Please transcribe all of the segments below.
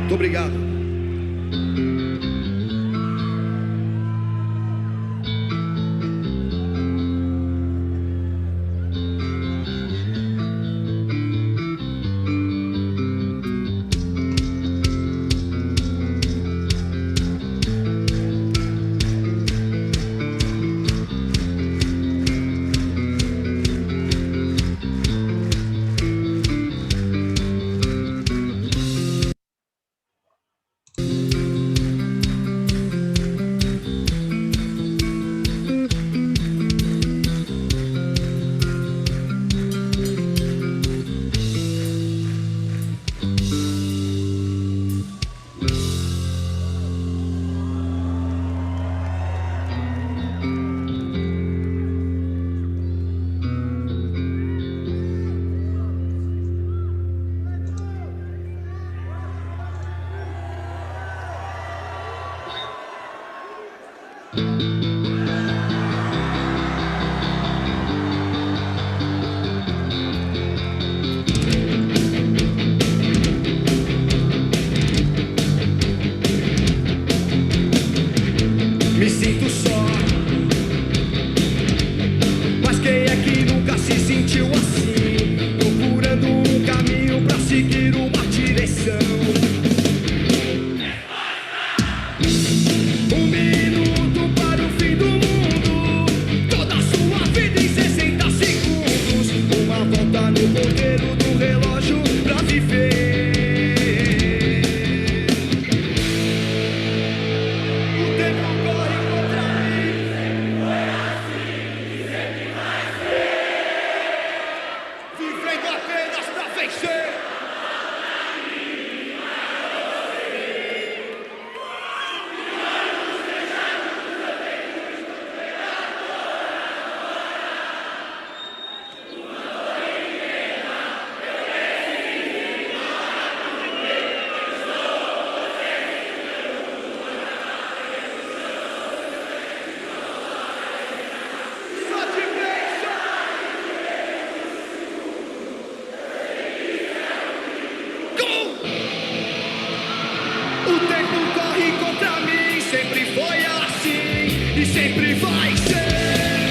Muito obrigado. Me sinto só, mas quem é que nunca se sentiu assim? Procurando um caminho pra seguir uma direção. Um minuto para o fim do mundo, toda a sua vida em 60 segundos. Uma volta no ponteiro do relógio pra viver. O tempo corre contra mim, sempre foi assim e sempre vai ser.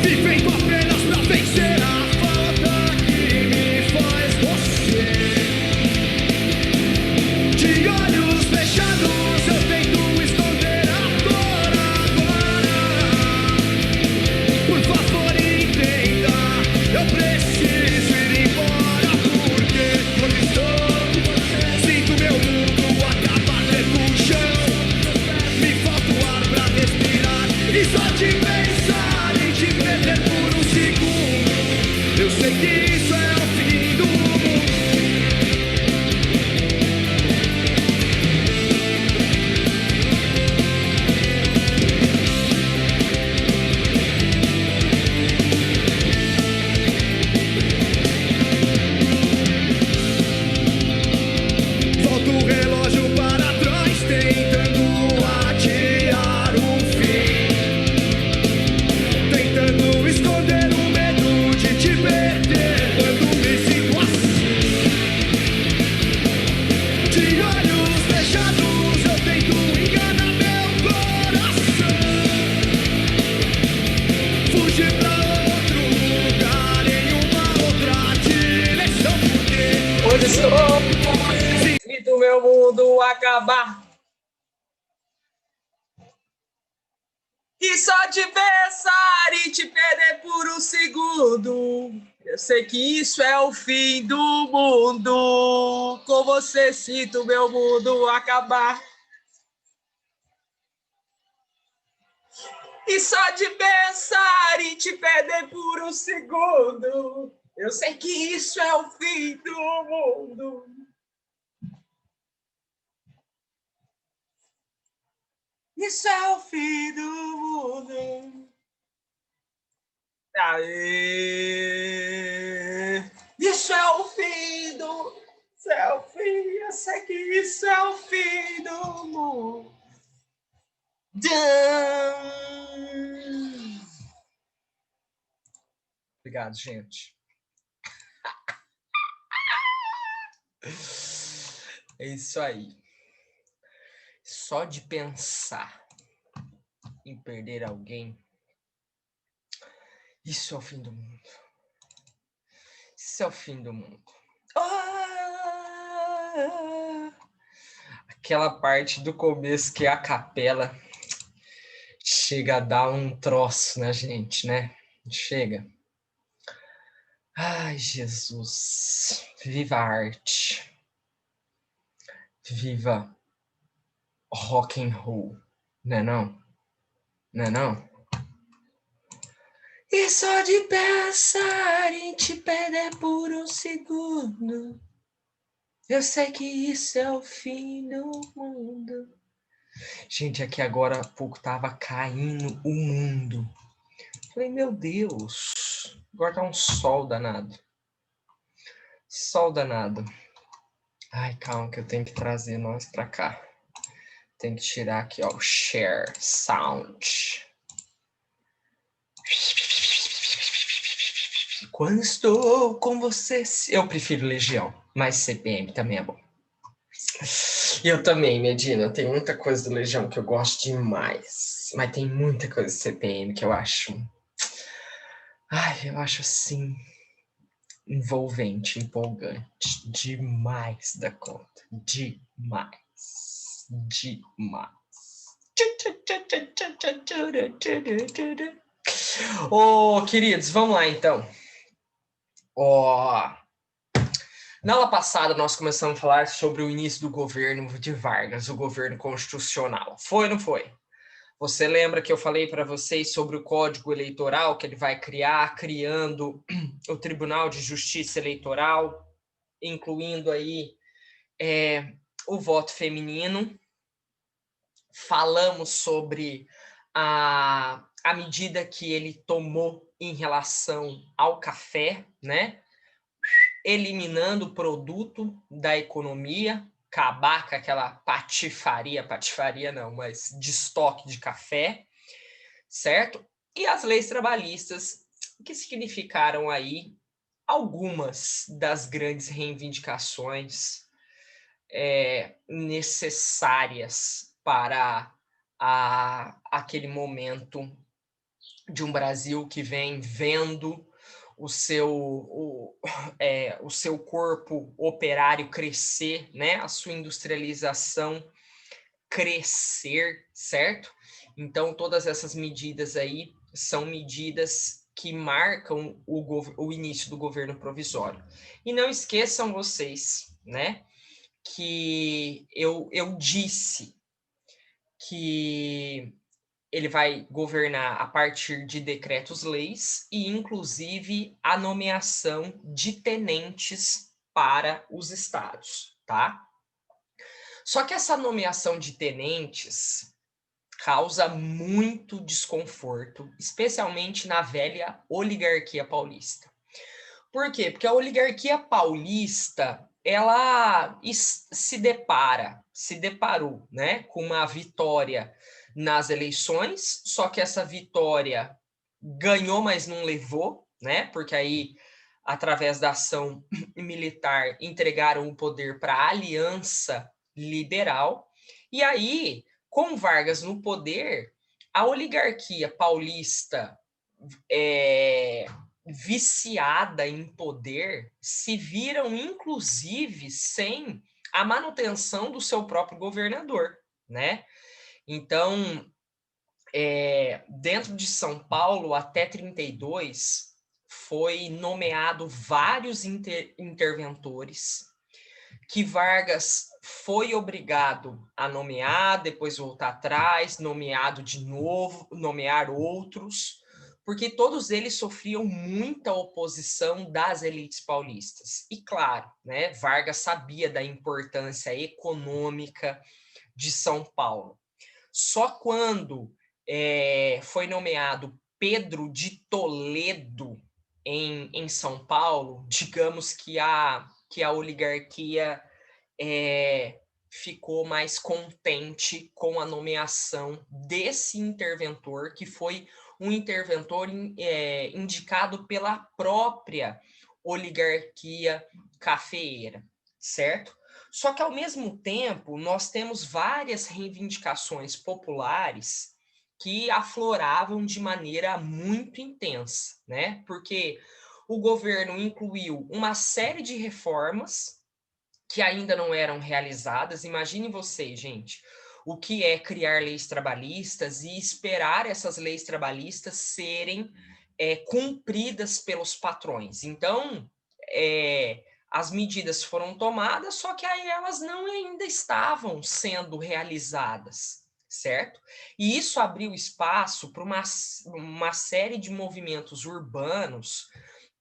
Vivendo apenas pra vencer a falta que me faz você. De olhos fechados eu tento esconder a dor agora. Por favor entenda, eu preciso ir embora porque quando estou sinto meu mundo acabar no chão. Me falta o ar pra respirar e só de pensar em te perder por um segundo. Eu sei que isso é o fim do mundo. Volta o relógio para trás, tentando adiar o fim. Tentando esconder o medo de te perder quando me sinto assim. De olhos fechados eu tento enganar meu coração. Fugir pra outro lugar em uma outra direção. Porque Onde estou? Sinto meu mundo acabar. E só de pensar e te perder por um segundo. Eu sei que isso é o fim do mundo. Com você sinto meu mundo acabar. E só de pensar e te perder por um segundo. Eu sei que isso é o fim do mundo. Isso é o fim do mundo. Aê. Isso é o fim do... Isso é o fim. Eu sei que isso é o fim do mundo. Obrigado, gente. É isso aí. Só de pensar em perder alguém, isso é o fim do mundo. Isso é o fim do mundo. Aquela parte do começo que é a capela chega a dar um troço na gente, né? Chega. Ai, Jesus. Viva a arte. Viva rock and roll. Não é não? Não é não? E só de pensar em te perder por um segundo, eu sei que isso é o fim do mundo. Gente, aqui agora há pouco tava caindo o mundo. Falei, meu Deus, agora tá um sol danado. Sol danado. Ai, calma que eu tenho que trazer nós pra cá. Tem que tirar aqui, ó, o share sound. Quando estou com você... Eu prefiro Legião, mas CPM também é bom. Eu também, Medina. Tem muita coisa do Legião que eu gosto demais. Mas tem muita coisa do CPM que eu acho... Ai, eu acho assim... envolvente, empolgante. Demais da conta. Demais. Demais. Ô, queridos, vamos lá então. Na aula passada nós começamos a falar sobre o início do governo de Vargas, o governo constitucional. Foi ou não foi? Você lembra que eu falei para vocês sobre o Código Eleitoral que ele vai criar, criando o Tribunal de Justiça Eleitoral, incluindo aí o voto feminino. Falamos sobre a medida que ele tomou em relação ao café, né? Eliminando o produto da economia, acabar com aquela patifaria não, mas de estoque de café, certo? E as leis trabalhistas, que significaram aí algumas das grandes reivindicações necessárias para aquele momento de um Brasil que vem vendo o seu corpo operário crescer, né? A sua industrialização crescer, certo? Então, todas essas medidas aí são medidas que marcam o início do governo provisório. E não esqueçam vocês, né, que eu disse que ele vai governar a partir de decretos-leis e, inclusive, a nomeação de tenentes para os estados, tá? Só que essa nomeação de tenentes causa muito desconforto, especialmente na velha oligarquia paulista. Por quê? Porque a oligarquia paulista, ela se deparou, né, com uma vitória nas eleições, só que essa vitória ganhou, mas não levou, né? Porque aí, através da ação militar, entregaram o poder para a Aliança Liberal. E aí, com Vargas no poder, a oligarquia paulista viciada em poder se viram, inclusive, sem a manutenção do seu próprio governador, né? Então, dentro de São Paulo, até 32, foi nomeado vários interventores que Vargas foi obrigado a nomear, depois voltar atrás, nomeado de novo, nomear outros, porque todos eles sofriam muita oposição das elites paulistas. E claro, né, Vargas sabia da importância econômica de São Paulo. Só quando foi nomeado Pedro de Toledo em São Paulo, digamos que a oligarquia ficou mais contente com a nomeação desse interventor, que foi um interventor indicado pela própria oligarquia cafeeira, certo? Só que, ao mesmo tempo, nós temos várias reivindicações populares que afloravam de maneira muito intensa, né? Porque o governo incluiu uma série de reformas que ainda não eram realizadas. Imagine você, gente, o que é criar leis trabalhistas e esperar essas leis trabalhistas serem cumpridas pelos patrões. Então, as medidas foram tomadas, só que aí elas não ainda estavam sendo realizadas, certo? E isso abriu espaço para uma série de movimentos urbanos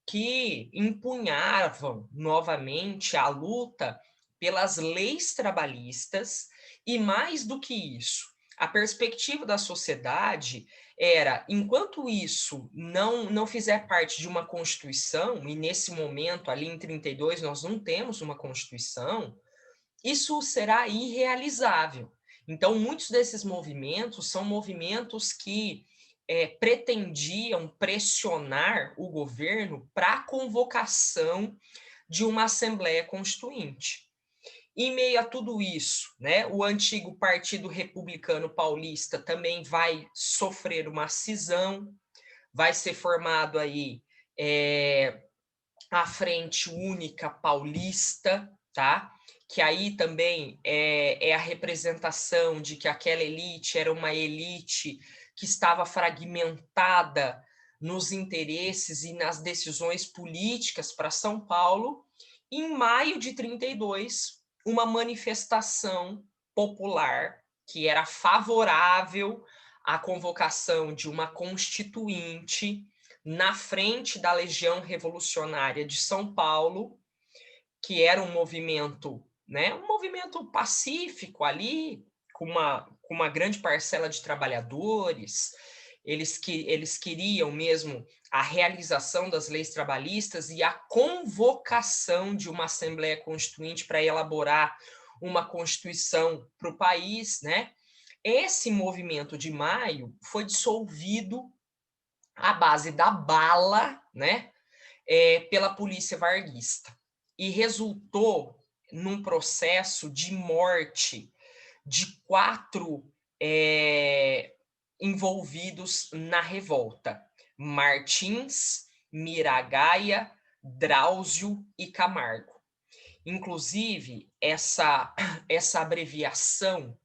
que empunhavam novamente a luta pelas leis trabalhistas e, mais do que isso, a perspectiva da sociedade era, enquanto isso não fizer parte de uma Constituição, e nesse momento, ali em 32, nós não temos uma Constituição, isso será irrealizável. Então, muitos desses movimentos são movimentos que pretendiam pressionar o governo para a convocação de uma Assembleia Constituinte. Em meio a tudo isso, né, o antigo Partido Republicano Paulista também vai sofrer uma cisão, vai ser formado aí a Frente Única Paulista, tá? Que aí também é a representação de que aquela elite era uma elite que estava fragmentada nos interesses e nas decisões políticas para São Paulo. Em maio de 32, uma manifestação popular que era favorável à convocação de uma constituinte na frente da Legião Revolucionária de São Paulo, que era um movimento, né, um movimento pacífico ali, com uma grande parcela de trabalhadores. Eles queriam mesmo a realização das leis trabalhistas e a convocação de uma Assembleia Constituinte para elaborar uma Constituição para o país, né? Esse movimento de maio foi dissolvido à base da bala, né, pela polícia varguista. E resultou num processo de morte de 4 envolvidos na revolta: Martins, Miragaia, Drauzio e Camargo. Inclusive, essa abreviação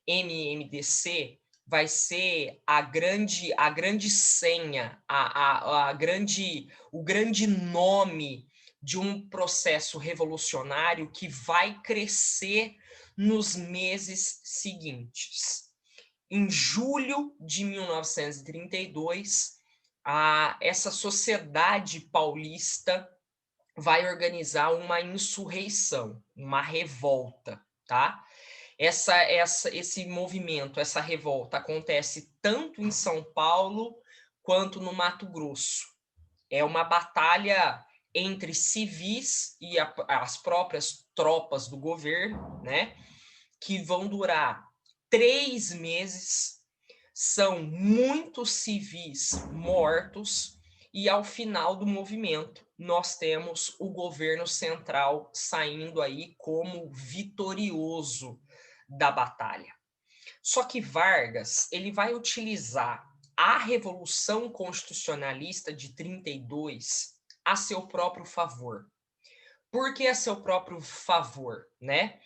MMDC vai ser a grande senha, o grande nome de um processo revolucionário que vai crescer nos meses seguintes. Em julho de 1932, essa sociedade paulista vai organizar uma insurreição, uma revolta, tá? Esse movimento, essa revolta acontece tanto em São Paulo quanto no Mato Grosso. É uma batalha entre civis e as próprias tropas do governo, né, que vão durar 3 meses. São muitos civis mortos e, ao final do movimento, nós temos o governo central saindo aí como vitorioso da batalha. Só que Vargas, ele vai utilizar a Revolução Constitucionalista de 32 a seu próprio favor. Por que a seu próprio favor, né?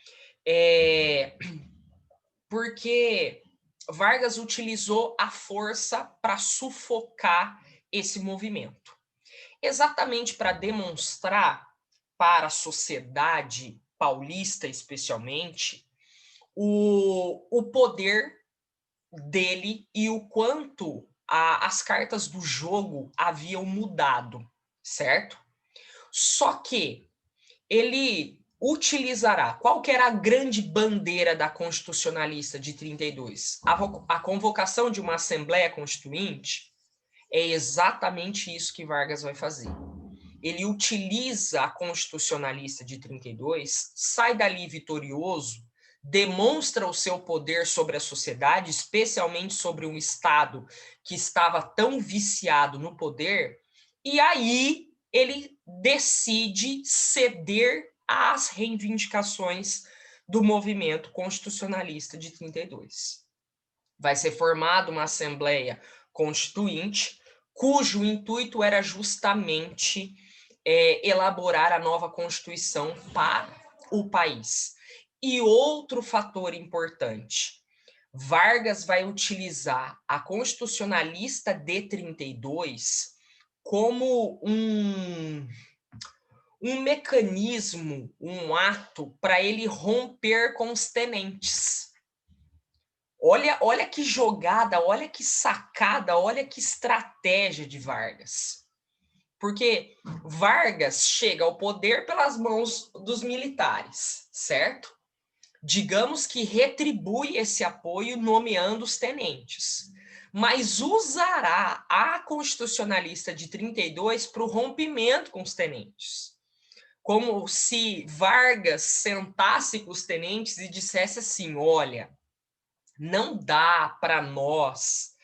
Porque Vargas utilizou a força para sufocar esse movimento. Exatamente para demonstrar para a sociedade paulista, especialmente, o poder dele e o quanto as cartas do jogo haviam mudado, certo? Só que ele utilizará, qual que era a grande bandeira da Constitucionalista de 32? A convocação de uma Assembleia Constituinte. É exatamente isso que Vargas vai fazer. Ele utiliza a Constitucionalista de 32, sai dali vitorioso, demonstra o seu poder sobre a sociedade, especialmente sobre um Estado que estava tão viciado no poder, e aí ele decide ceder às reivindicações do movimento constitucionalista de 32. Vai ser formada uma Assembleia Constituinte, cujo intuito era justamente elaborar a nova Constituição para o país. E outro fator importante, Vargas vai utilizar a constitucionalista de 32 como um mecanismo, um ato para ele romper com os tenentes. Olha que jogada, olha que sacada, olha que estratégia de Vargas. Porque Vargas chega ao poder pelas mãos dos militares, certo? Digamos que retribui esse apoio nomeando os tenentes, mas usará a constitucionalista de 32 para o rompimento com os tenentes. Como se Vargas sentasse com os tenentes e dissesse assim, olha, não dá para nós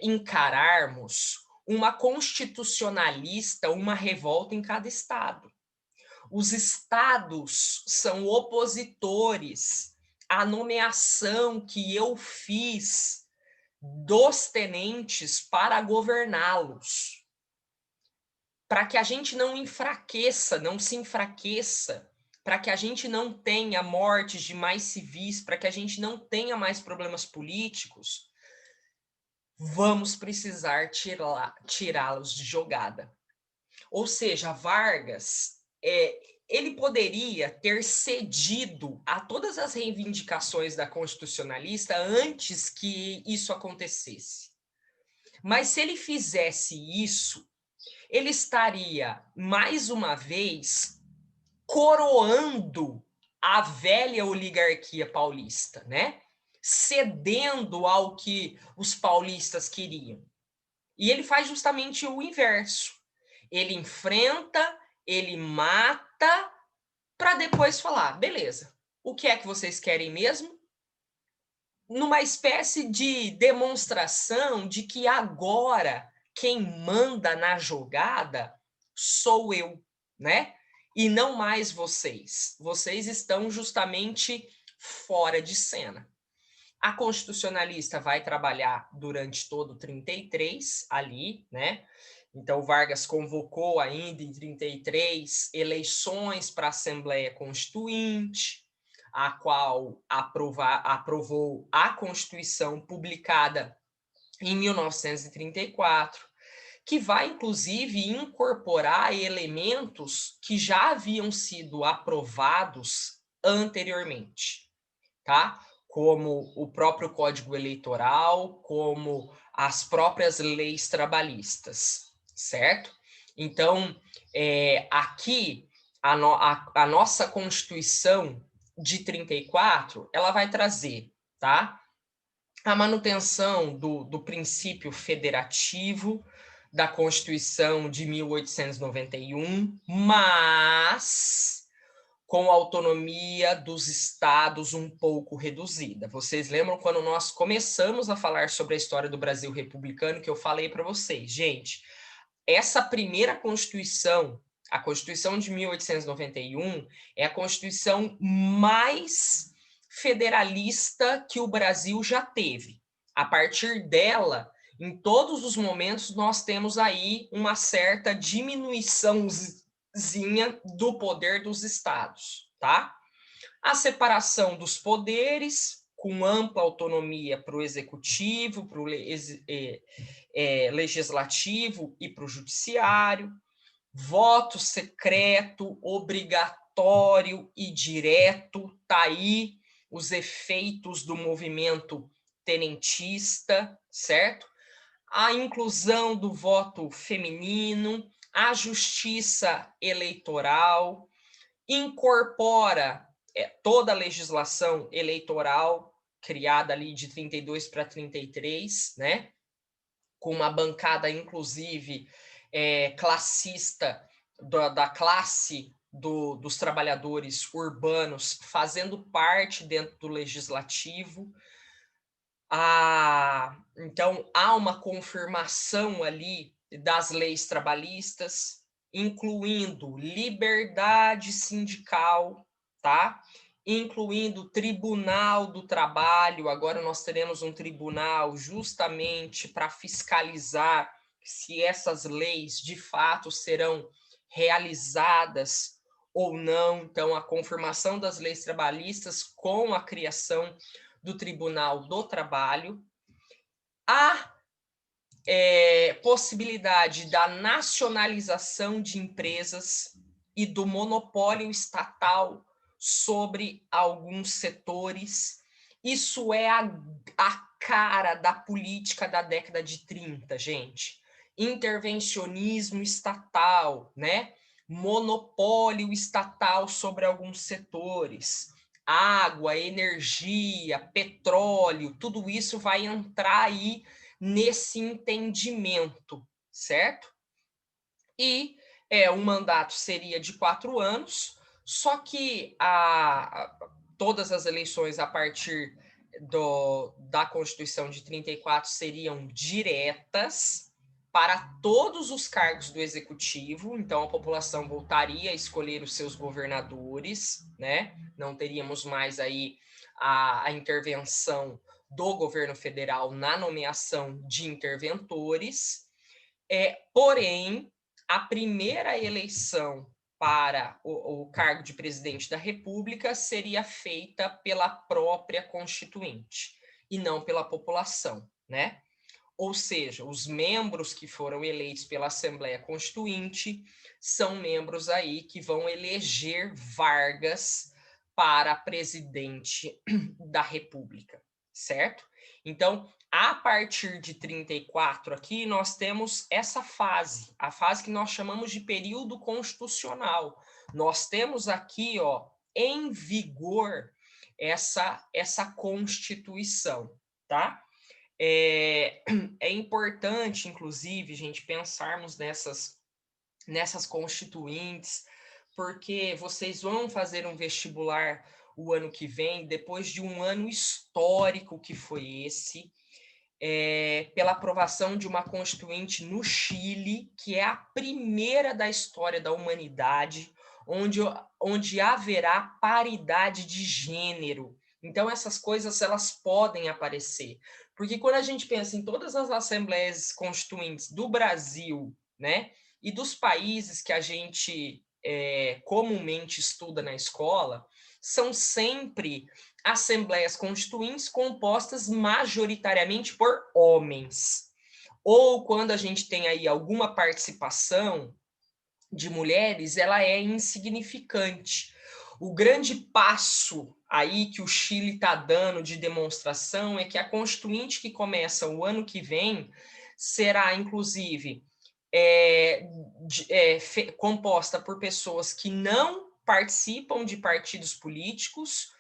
encararmos uma constitucionalista, uma revolta em cada estado. Os estados são opositores à nomeação que eu fiz dos tenentes para governá-los. Para que a gente não enfraqueça, não se enfraqueça, para que a gente não tenha mortes de mais civis, para que a gente não tenha mais problemas políticos, vamos precisar tirá-los de jogada. Ou seja, Vargas, ele poderia ter cedido a todas as reivindicações da constitucionalista antes que isso acontecesse. Mas se ele fizesse isso, ele estaria, mais uma vez, coroando a velha oligarquia paulista, né? Cedendo ao que os paulistas queriam. E ele faz justamente o inverso. Ele enfrenta, ele mata, para depois falar, beleza, o que é que vocês querem mesmo? Numa espécie de demonstração de que agora quem manda na jogada sou eu, né? E não mais vocês. Vocês estão justamente fora de cena. A constitucionalista vai trabalhar durante todo o 33 ali, né? Então, Vargas convocou ainda em 33 eleições para a Assembleia Constituinte, a qual aprovou a Constituição publicada em 1934, que vai, inclusive, incorporar elementos que já haviam sido aprovados anteriormente, tá? Como o próprio Código Eleitoral, como as próprias leis trabalhistas, certo? Então, aqui, a nossa Constituição de 34, ela vai trazer, tá? A manutenção do princípio federativo da Constituição de 1891, mas com a autonomia dos estados um pouco reduzida. Vocês lembram quando nós começamos a falar sobre a história do Brasil republicano, que eu falei para vocês, gente, essa primeira Constituição, a Constituição de 1891, é a Constituição mais federalista que o Brasil já teve. A partir dela, em todos os momentos, nós temos aí uma certa diminuiçãozinha do poder dos estados, tá? A separação dos poderes, com ampla autonomia para o executivo, para o legislativo e para o judiciário, voto secreto, obrigatório e direto, tá aí os efeitos do movimento tenentista, certo? A inclusão do voto feminino, a justiça eleitoral, incorpora toda a legislação eleitoral criada ali de 32 para 33, né? Com uma bancada, inclusive, classista, da classe dos trabalhadores urbanos, fazendo parte dentro do legislativo. Então, há uma confirmação ali das leis trabalhistas, incluindo liberdade sindical, tá? Incluindo Tribunal do Trabalho. Agora nós teremos um tribunal justamente para fiscalizar se essas leis de fato serão realizadas ou não. Então, a confirmação das leis trabalhistas com a criação do Tribunal do Trabalho. A possibilidade da nacionalização de empresas e do monopólio estatal sobre alguns setores. Isso é a cara da política da década de 30, gente. Intervencionismo estatal, né? Monopólio estatal sobre alguns setores. Água, energia, petróleo, tudo isso vai entrar aí nesse entendimento, certo? E o mandato seria de 4 anos, só que todas as eleições a partir da Constituição de 34 seriam diretas para todos os cargos do Executivo, então a população voltaria a escolher os seus governadores, né? Não teríamos mais aí a intervenção do governo federal na nomeação de interventores. Porém, a primeira eleição para o cargo de presidente da República seria feita pela própria Constituinte e não pela população, né? Ou seja, os membros que foram eleitos pela Assembleia Constituinte são membros aí que vão eleger Vargas para presidente da República, certo? Então, a partir de 34 aqui, nós temos essa fase, a fase que nós chamamos de período constitucional. Nós temos aqui, ó, em vigor essa Constituição, tá? É importante, inclusive, gente, pensarmos nessas constituintes, porque vocês vão fazer um vestibular o ano que vem, depois de um ano histórico que foi esse, pela aprovação de uma constituinte no Chile, que é a primeira da história da humanidade, onde haverá paridade de gênero. Então, essas coisas, elas podem aparecer. Porque quando a gente pensa em todas as assembleias constituintes do Brasil, né, e dos países que a gente comumente estuda na escola, são sempre assembleias constituintes compostas majoritariamente por homens. Ou quando a gente tem aí alguma participação de mulheres, ela é insignificante. O grande passo aí que o Chile está dando de demonstração é que a Constituinte que começa o ano que vem será, inclusive, composta por pessoas que não participam de partidos políticos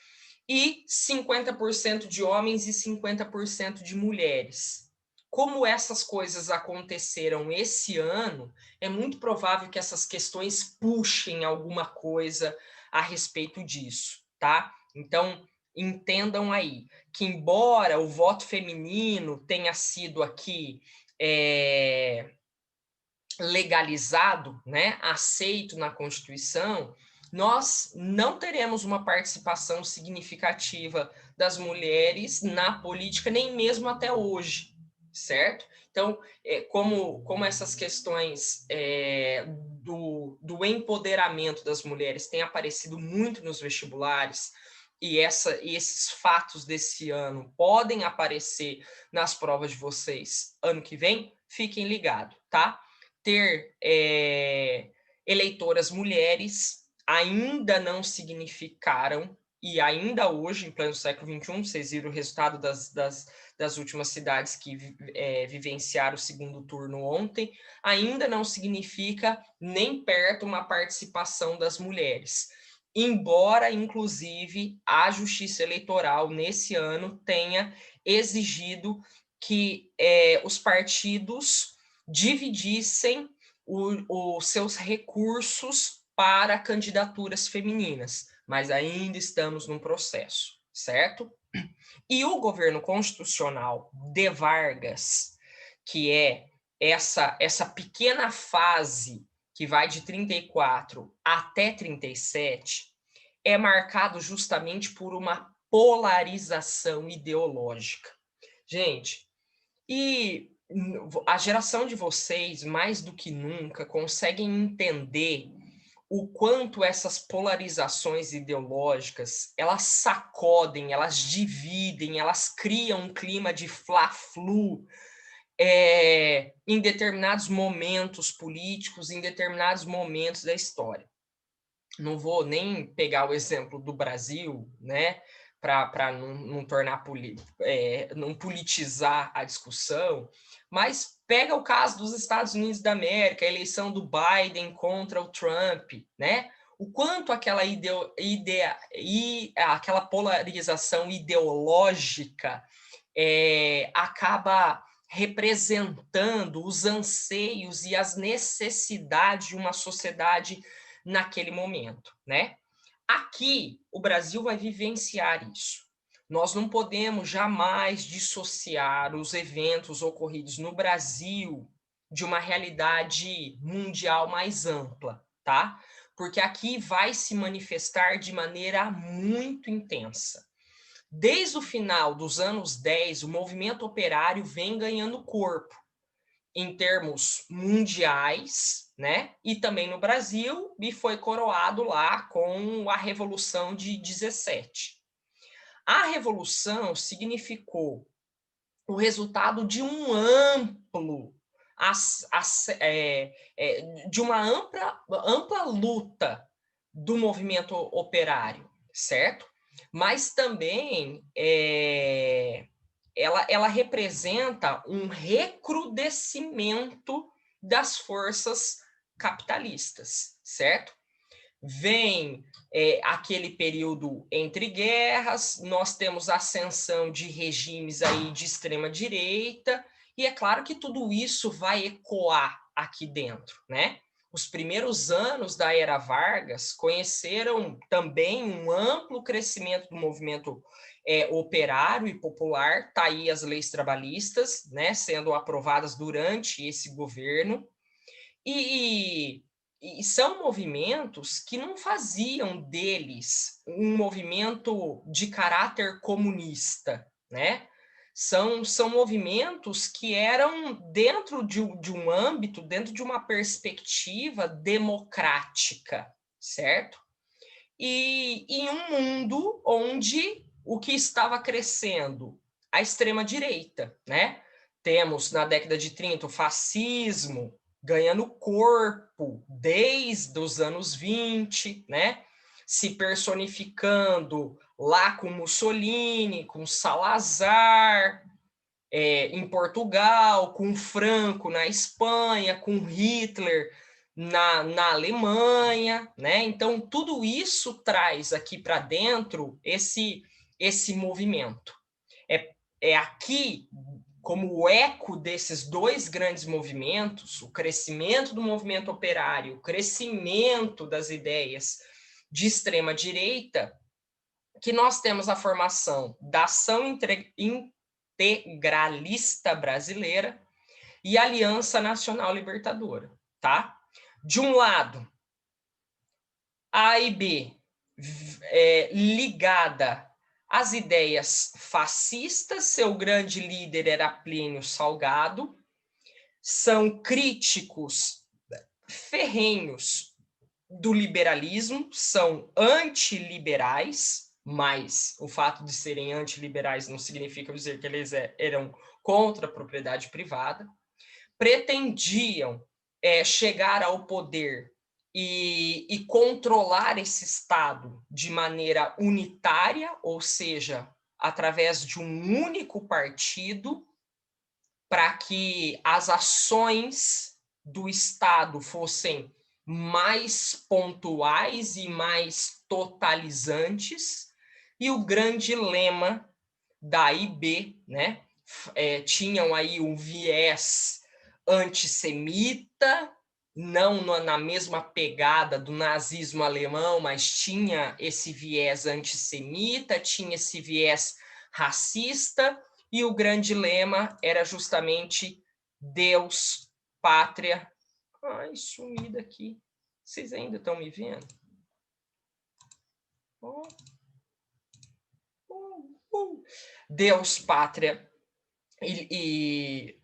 e 50% de homens e 50% de mulheres. Como essas coisas aconteceram esse ano, é muito provável que essas questões puxem alguma coisa a respeito disso, tá? Então, entendam aí que, embora o voto feminino tenha sido aqui legalizado, né, aceito na Constituição, nós não teremos uma participação significativa das mulheres na política, nem mesmo até hoje, certo? Então, como essas questões do empoderamento das mulheres têm aparecido muito nos vestibulares, e esses fatos desse ano podem aparecer nas provas de vocês ano que vem, fiquem ligados, tá? Ter eleitoras mulheres ainda não significaram, e ainda hoje, em pleno século XXI, vocês viram o resultado das últimas cidades que vivenciaram o segundo turno ontem, ainda não significa nem perto uma participação das mulheres. Embora, inclusive, a Justiça Eleitoral, nesse ano, tenha exigido que os partidos dividissem os seus recursos para candidaturas femininas, mas ainda estamos num processo, certo? E o governo constitucional de Vargas, que é essa pequena fase que vai de 34 até 37, é marcado justamente por uma polarização ideológica. Gente, e a geração de vocês, mais do que nunca, conseguem entender o quanto essas polarizações ideológicas, elas sacodem, elas dividem, elas criam um clima de fla-flu, em determinados momentos políticos, em determinados momentos da história. Não vou nem pegar o exemplo do Brasil, né, para não tornar não politizar a discussão, mas pega o caso dos Estados Unidos da América, a eleição do Biden contra o Trump, né? O quanto aquela aquela polarização ideológica acaba representando os anseios e as necessidades de uma sociedade naquele momento, né? Aqui, o Brasil vai vivenciar isso. Nós não podemos jamais dissociar os eventos ocorridos no Brasil de uma realidade mundial mais ampla, tá? Porque aqui vai se manifestar de maneira muito intensa. Desde o final dos anos 10, o movimento operário vem ganhando corpo em termos mundiais, né? E também no Brasil, e foi coroado lá com a Revolução de 17. A Revolução significou o resultado de um amplo, de uma ampla luta do movimento operário, certo? Mas também ela representa um recrudescimento das forças capitalistas, certo? Vem aquele período entre guerras, nós temos a ascensão de regimes aí de extrema direita, e é claro que tudo isso vai ecoar aqui dentro, né? Os primeiros anos da era Vargas conheceram também um amplo crescimento do movimento operário e popular, tá aí as leis trabalhistas, né, sendo aprovadas durante esse governo, e são movimentos que não faziam deles um movimento de caráter comunista, né? São movimentos que eram dentro de um âmbito, dentro de uma perspectiva democrática, certo? E em um mundo onde o que estava crescendo? A extrema-direita, né? Temos, na década de 30, o fascismo ganhando corpo desde os anos 20, né? Se personificando lá com Mussolini, com Salazar, em Portugal, com Franco na Espanha, com Hitler na Alemanha, né? Então, tudo isso traz aqui para dentro esse movimento. É aqui, como o eco desses dois grandes movimentos, o crescimento do movimento operário, o crescimento das ideias de extrema-direita, que nós temos a formação da Ação Integralista Brasileira e Aliança Nacional Libertadora, tá? De um lado, a AIB ligada às ideias fascistas, seu grande líder era Plínio Salgado, são críticos ferrenhos do liberalismo, são antiliberais, mas o fato de serem antiliberais não significa dizer que eles eram contra a propriedade privada, pretendiam chegar ao poder e controlar esse Estado de maneira unitária, ou seja, através de um único partido, para que as ações do Estado fossem mais pontuais e mais totalizantes, e o grande lema da AIB, né, tinham aí um viés antissemita, não na mesma pegada do nazismo alemão, mas tinha esse viés antissemita, tinha esse viés racista, e o grande lema era justamente Deus, Pátria, Ai, sumida aqui. Vocês ainda estão me vendo? Deus, pátria, e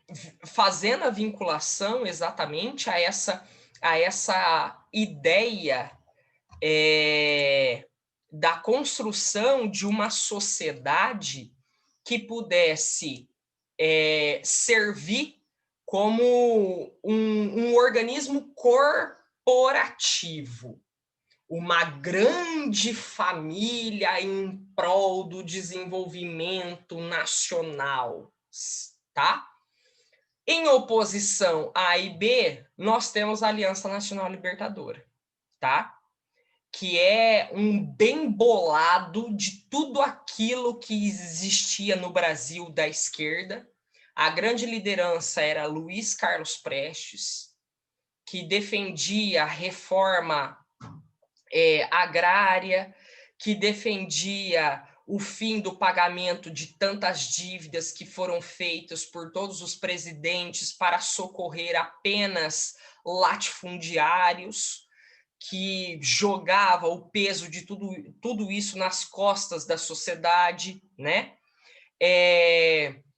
fazendo a vinculação exatamente a essa ideia da construção de uma sociedade que pudesse servir como um organismo corporativo, uma grande família em prol do desenvolvimento nacional, tá? Em oposição a A e B, nós temos a Aliança Nacional Libertadora, tá? Que é um bem bolado de tudo aquilo que existia no Brasil da esquerda. A grande liderança era Luiz Carlos Prestes, que defendia a reforma agrária, que defendia o fim do pagamento de tantas dívidas que foram feitas por todos os presidentes para socorrer apenas latifundiários, que jogava o peso de tudo isso nas costas da sociedade, né?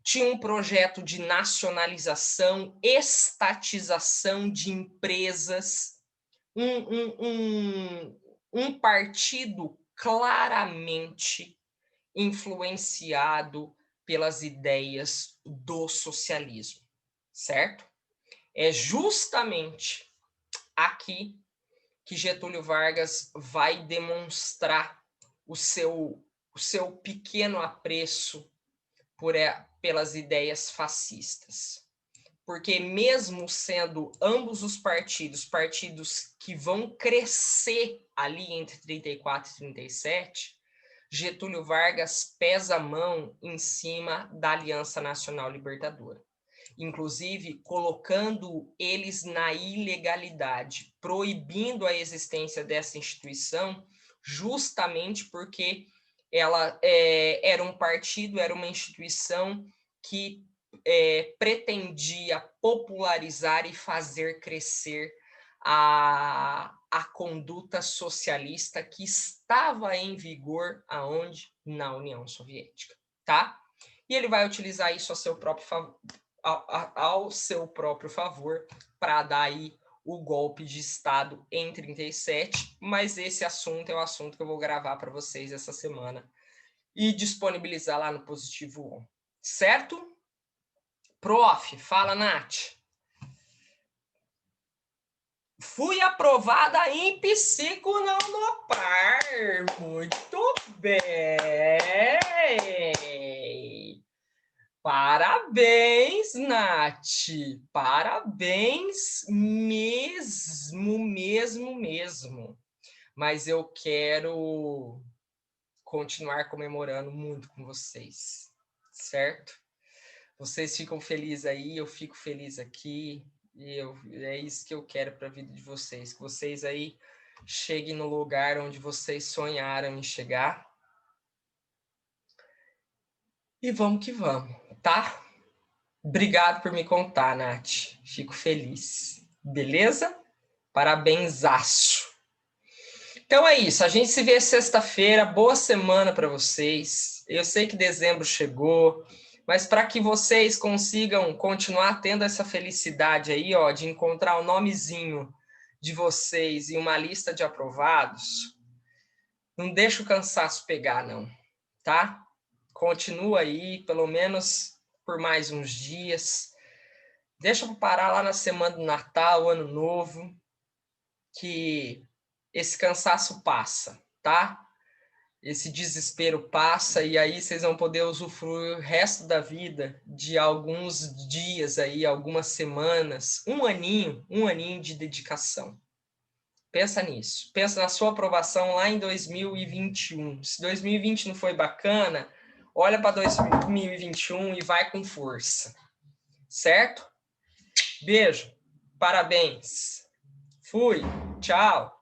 Tinha um projeto de nacionalização, estatização de empresas, um partido claramente influenciado pelas ideias do socialismo, certo? É justamente aqui que Getúlio Vargas vai demonstrar o seu pequeno apreço pelas ideias fascistas. Porque mesmo sendo ambos os partidos que vão crescer ali entre 34 e 37, Getúlio Vargas pesa a mão em cima da Aliança Nacional Libertadora, inclusive colocando eles na ilegalidade, proibindo a existência dessa instituição, justamente porque ela era um partido, era uma instituição que pretendia popularizar e fazer crescer a conduta socialista que estava em vigor aonde? Na União Soviética, tá? E ele vai utilizar isso ao seu próprio favor para dar aí o golpe de Estado em 37, mas esse assunto é o assunto que eu vou gravar para vocês essa semana e disponibilizar lá no Positivo On, certo? Prof, fala, Nath. Fui aprovada em psico não no par. Muito bem. Parabéns, Nath. Parabéns mesmo. Mas eu quero continuar comemorando muito com vocês, certo? Vocês ficam felizes aí, eu fico feliz aqui, e é isso que eu quero para a vida de vocês, que vocês aí cheguem no lugar onde vocês sonharam em chegar. E vamos que vamos, tá? Obrigado por me contar, Nath. Fico feliz. Beleza? Parabenzaço. Então é isso, a gente se vê sexta-feira. Boa semana para vocês. Eu sei que dezembro chegou, mas para que vocês consigam continuar tendo essa felicidade aí, ó, de encontrar o nomezinho de vocês em uma lista de aprovados, não deixa o cansaço pegar, não, tá? Continua aí, pelo menos por mais uns dias. Deixa para parar lá na semana do Natal, Ano Novo, que esse cansaço passa, tá? Esse desespero passa e aí vocês vão poder usufruir o resto da vida de alguns dias aí, algumas semanas, um aninho de dedicação. Pensa nisso. Pensa na sua aprovação lá em 2021. Se 2020 não foi bacana, olha para 2021 e vai com força. Certo? Beijo. Parabéns. Fui. Tchau.